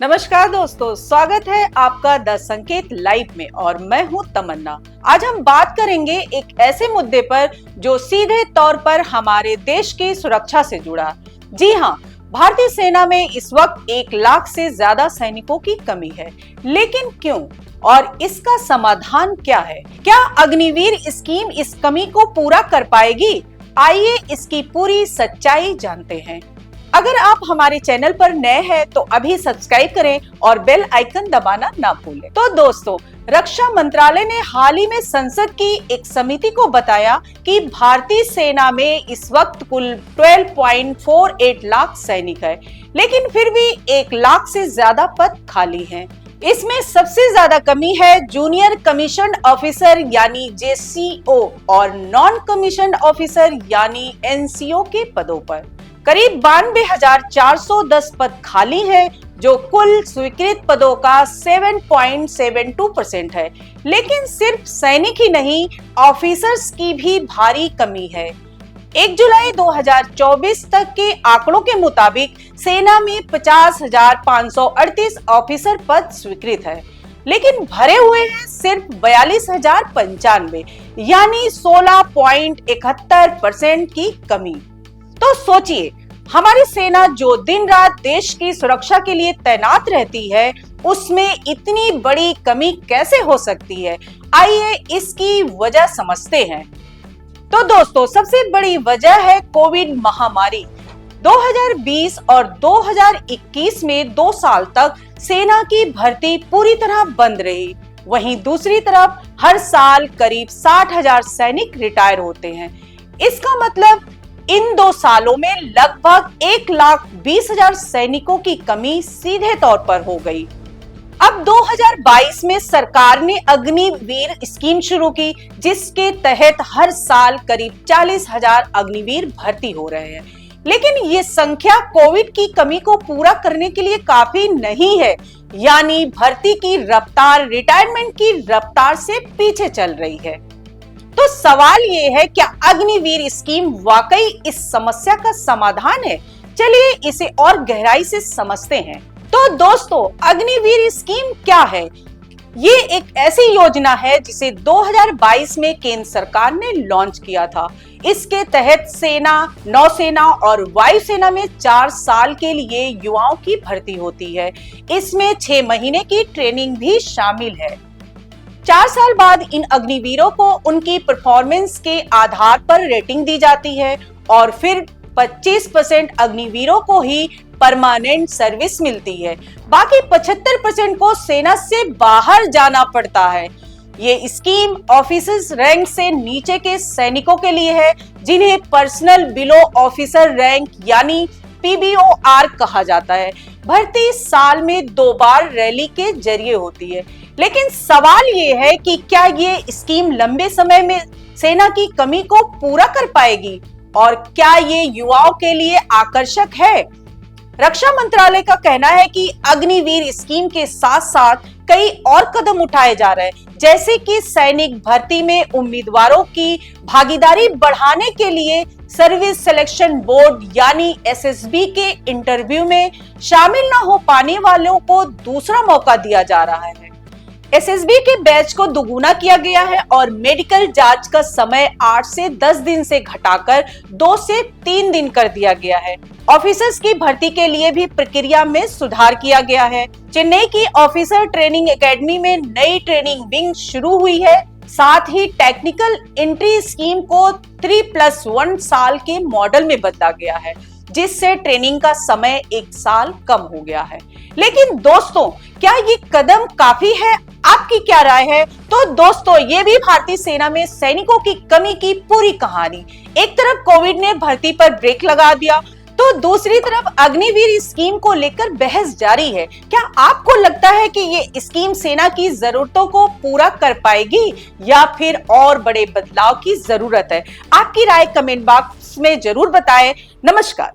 नमस्कार दोस्तों, स्वागत है आपका द संकेत लाइव में और मैं हूं तमन्ना। आज हम बात करेंगे एक ऐसे मुद्दे पर जो सीधे तौर पर हमारे देश की सुरक्षा से जुड़ा। जी हाँ, भारतीय सेना में इस वक्त 1 लाख से ज्यादा सैनिकों की कमी है, लेकिन क्यों और इसका समाधान क्या है? क्या अग्निवीर स्कीम इस कमी को पूरा कर पाएगी? आइए इसकी पूरी सच्चाई जानते हैं। अगर आप हमारे चैनल पर नए हैं तो अभी सब्सक्राइब करें और बेल आइकन दबाना ना भूलें। तो दोस्तों, रक्षा मंत्रालय ने हाल ही में संसद की एक समिति को बताया कि भारतीय सेना में इस वक्त कुल 12.48 लाख सैनिक है, लेकिन फिर भी 1 लाख से ज्यादा पद खाली हैं। इसमें सबसे ज्यादा कमी है जूनियर कमीशन ऑफिसर यानी JCO और नॉन कमीशन ऑफिसर यानी NCO के पदों पर। करीब 92,410 पद खाली है, जो कुल स्वीकृत पदों का 7.72% है। लेकिन सिर्फ सैनिक ही नहीं, ऑफिसर्स की भी भारी कमी है। 1 जुलाई 2024 तक के आंकड़ों के मुताबिक सेना में 50,538 ऑफिसर पद स्वीकृत है, लेकिन भरे हुए हैं सिर्फ 42,095, यानी 16.71% की कमी। तो सोचिए, हमारी सेना जो दिन रात देश की सुरक्षा के लिए तैनात रहती है, उसमें इतनी बड़ी कमी कैसे हो सकती है? आइए इसकी वजह समझते हैं। तो दोस्तों, सबसे बड़ी वजह है कोविड महामारी। 2020 और 2021 में 2 साल तक सेना की भर्ती पूरी तरह बंद रही। वहीं दूसरी तरफ हर साल करीब 60,000 सैनिक रिटायर होते हैं। इसका मतलब इन 2 सालों में लगभग 1,20,000 सैनिकों की कमी सीधे तौर पर हो गई। अब 2022 में सरकार ने अग्निवीर स्कीम शुरू की, जिसके तहत हर साल करीब 40,000 अग्निवीर भर्ती हो रहे हैं। लेकिन ये संख्या कोविड की कमी को पूरा करने के लिए काफी नहीं है, यानी भर्ती की रफ्तार रिटायरमेंट की रफ्तार से पीछे चल रही है। तो सवाल ये है, क्या अग्निवीर स्कीम वाकई इस समस्या का समाधान है? चलिए इसे और गहराई से समझते हैं। तो दोस्तों, अग्निवीर स्कीम क्या है? ये एक ऐसी योजना है जिसे 2022 में केंद्र सरकार ने लॉन्च किया था। इसके तहत सेना, नौसेना और वायुसेना में 4 साल के लिए युवाओं की भर्ती होती है। इसमें 6 महीने की ट्रेनिंग भी शामिल है। 4 साल बाद इन अग्निवीरों को उनकी परफॉर्मेंस के आधार पर रेटिंग दी जाती है और फिर 25% अग्निवीरों को ही परमानेंट सर्विस मिलती है। बाकी 75% को सेना से बाहर जाना पड़ता है। ये स्कीम ऑफिसर्स रैंक से नीचे के सैनिकों के लिए है, जिन्हें पर्सनल बिलो ऑफिसर रैंक यानी PBOR कहा जाता है। भर्ती साल में 2 बार रैली के जरिए होती है। लेकिन सवाल ये है कि क्या ये स्कीम लंबे समय में सेना की कमी को पूरा कर पाएगी और क्या ये युवाओं के लिए आकर्षक है? रक्षा मंत्रालय का कहना है कि अग्निवीर स्कीम के साथ साथ कई और कदम उठाए जा रहे हैं, जैसे कि सैनिक भर्ती में उम्मीदवारों की भागीदारी बढ़ाने के लिए सर्विस सिलेक्शन बोर्ड यानी SSB के इंटरव्यू में शामिल न हो पाने वालों को दूसरा मौका दिया जा रहा है। SSB के बैच को दोगुना किया गया है और मेडिकल जांच का समय 8 से 10 दिन से घटाकर 2 से 3 दिन कर दिया गया है। ऑफिसर्स की भर्ती के लिए भी प्रक्रिया में सुधार किया गया है। चेन्नई की ऑफिसर ट्रेनिंग एकेडमी में नई ट्रेनिंग विंग शुरू हुई है। साथ ही टेक्निकल एंट्री स्कीम को 3+1 साल के मॉडल में बदला गया है, जिससे ट्रेनिंग का समय 1 साल कम हो गया है। लेकिन दोस्तों, क्या ये कदम काफी है? आपकी क्या राय है? तो दोस्तों, ये भी भारतीय सेना में सैनिकों की कमी की पूरी कहानी। एक तरफ कोविड ने भर्ती पर ब्रेक लगा दिया, तो दूसरी तरफ अग्निवीर स्कीम को लेकर बहस जारी है। क्या आपको लगता है कि ये स्कीम सेना की जरूरतों को पूरा कर पाएगी या फिर और बड़े बदलाव की जरूरत है? आपकी राय कमेंट बॉक्स में जरूर बताएं। नमस्कार।